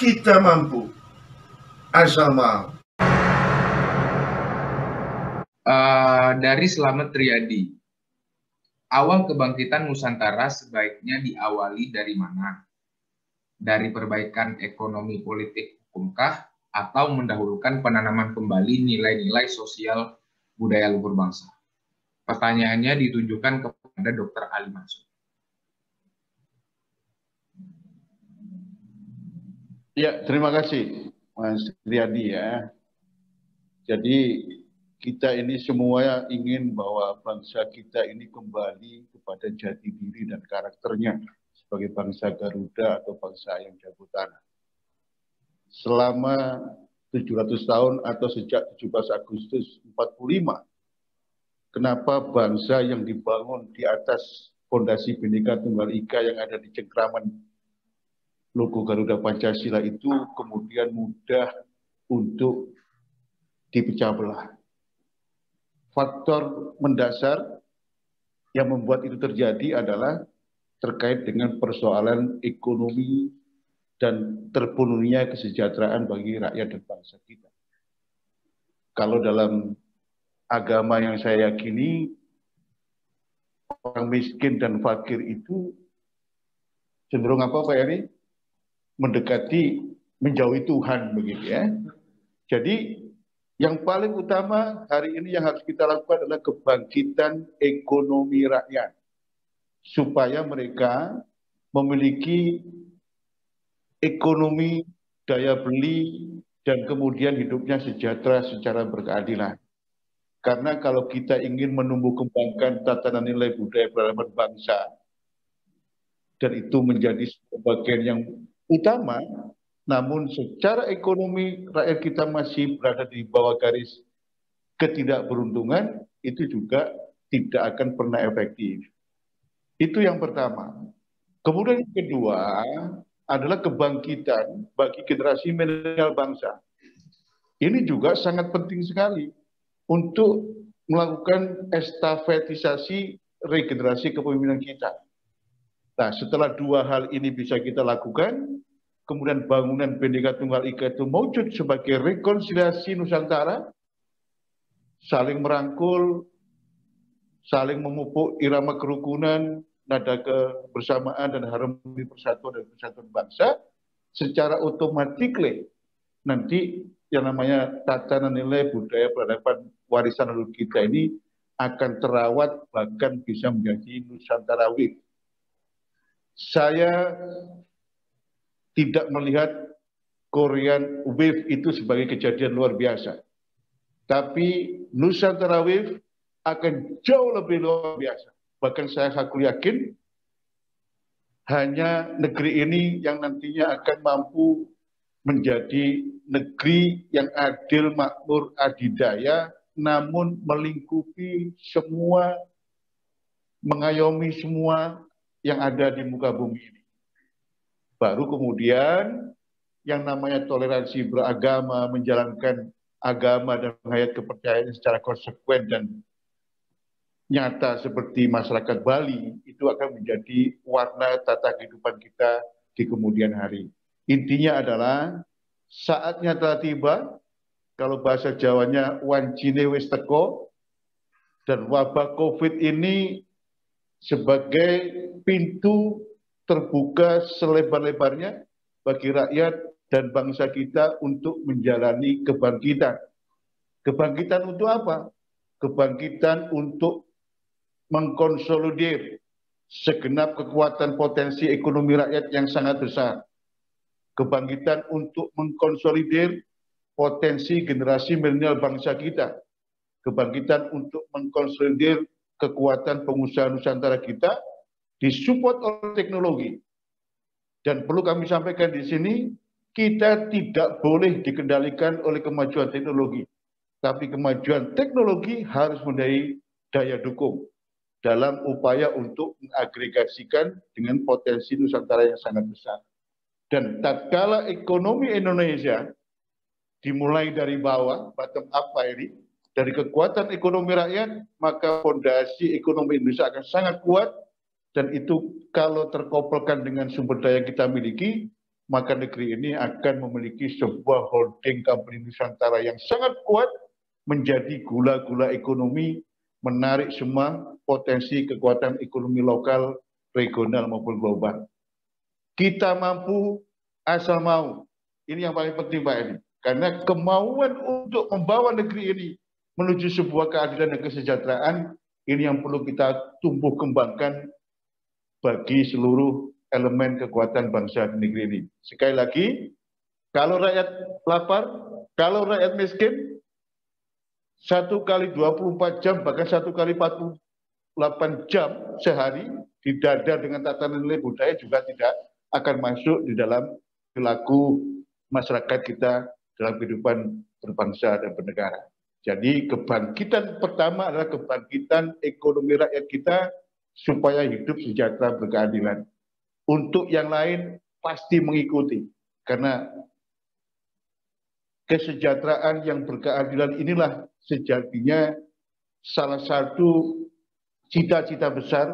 kita mampu, asal mau. Dari Slamet Riyadi, awal kebangkitan Nusantara sebaiknya diawali dari mana? Dari perbaikan ekonomi politik hukumkah, atau mendahulukan penanaman kembali nilai-nilai sosial budaya luhur bangsa? Pertanyaannya ditujukan kepada Dr. Ali Mansur. Ya, terima kasih Mas Riyadi ya. Jadi kita ini semua ingin bahwa bangsa kita ini kembali kepada jati diri dan karakternya sebagai bangsa Garuda atau bangsa yang jago tanah. Selama 700 tahun atau sejak 17 Agustus 45, kenapa bangsa yang dibangun di atas fondasi Bhinneka Tunggal Ika yang ada di cengkraman logo Garuda Pancasila itu kemudian mudah untuk dipecah belah. Faktor mendasar yang membuat itu terjadi adalah terkait dengan persoalan ekonomi dan terpenuhinya kesejahteraan bagi rakyat dan bangsa kita. Kalau dalam agama yang saya yakini, orang miskin dan fakir itu cenderung apa Pak Eri? Mendekati, menjauhi Tuhan begitu ya. Jadi yang paling utama hari ini yang harus kita lakukan adalah kebangkitan ekonomi rakyat supaya mereka memiliki ekonomi, daya beli, dan kemudian hidupnya sejahtera secara berkeadilan. Karena kalau kita ingin menumbuh kembangkan tatanan nilai budaya peradaban bangsa, dan itu menjadi bagian yang utama, namun secara ekonomi rakyat kita masih berada di bawah garis ketidakberuntungan, itu juga tidak akan pernah efektif. Itu yang pertama. Kemudian yang kedua adalah kebangkitan bagi generasi milenial bangsa. Ini juga sangat penting sekali untuk melakukan estafetisasi regenerasi kepemimpinan kita. Nah, setelah dua hal ini bisa kita lakukan, kemudian bangunan Bhinneka Tunggal Ika itu mewujud sebagai rekonsiliasi Nusantara, saling merangkul, saling memupuk irama kerukunan, nada kebersamaan dan harmoni persatuan dan persatuan bangsa, secara otomatis nanti yang namanya tatanan nilai budaya peradaban warisan leluhur kita ini akan terawat bahkan bisa menjadi Nusantarawi. Saya tidak melihat Korean Wave itu sebagai kejadian luar biasa. Tapi Nusantara Wave akan jauh lebih luar biasa. Bahkan saya aku yakin hanya negeri ini yang nantinya akan mampu menjadi negeri yang adil, makmur, adidaya, namun melingkupi semua, mengayomi semua yang ada di muka bumi ini. Baru kemudian yang namanya toleransi beragama, menjalankan agama dan menghayat kepercayaan secara konsekuen dan nyata seperti masyarakat Bali, itu akan menjadi warna tata kehidupan kita di kemudian hari. Intinya adalah saatnya telah tiba, kalau bahasa Jawanya wancine wis teko, dan wabah COVID ini sebagai pintu terbuka selebar-lebarnya bagi rakyat dan bangsa kita untuk menjalani kebangkitan. Kebangkitan untuk apa? Kebangkitan untuk mengkonsolidir segenap kekuatan potensi ekonomi rakyat yang sangat besar. Kebangkitan untuk mengkonsolidir potensi generasi milenial bangsa kita. Kebangkitan untuk mengkonsolidir kekuatan pengusaha Nusantara kita disupport oleh teknologi. Dan perlu kami sampaikan di sini, kita tidak boleh dikendalikan oleh kemajuan teknologi. Tapi kemajuan teknologi harus menjadi daya dukung dalam upaya untuk mengagregasikan dengan potensi Nusantara yang sangat besar. Dan tatkala ekonomi Indonesia dimulai dari bawah, bottom up Pak Eri, dari kekuatan ekonomi rakyat, maka fondasi ekonomi Indonesia akan sangat kuat, dan itu kalau terkoppelkan dengan sumber daya yang kita miliki, maka negeri ini akan memiliki sebuah holding company Nusantara yang sangat kuat, menjadi gula-gula ekonomi, menarik semua potensi kekuatan ekonomi lokal, regional maupun global. Kita mampu asal mau. Ini yang paling penting Pak Edi. Karena kemauan untuk membawa negeri ini menuju sebuah keadilan dan kesejahteraan, ini yang perlu kita tumbuh kembangkan bagi seluruh elemen kekuatan bangsa di negeri ini. Sekali lagi, kalau rakyat lapar, kalau rakyat miskin, 1 kali 24 jam, bahkan 1 kali 48 jam sehari, didadar dengan tatanan nilai budaya juga tidak akan masuk di dalam perilaku masyarakat kita dalam kehidupan berbangsa dan bernegara. Jadi kebangkitan pertama adalah kebangkitan ekonomi rakyat kita supaya hidup sejahtera berkeadilan. Untuk yang lain pasti mengikuti, karena kesejahteraan yang berkeadilan inilah sejatinya salah satu cita-cita besar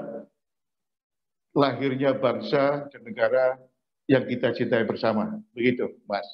lahirnya bangsa dan negara yang kita cintai bersama. Begitu, Mas.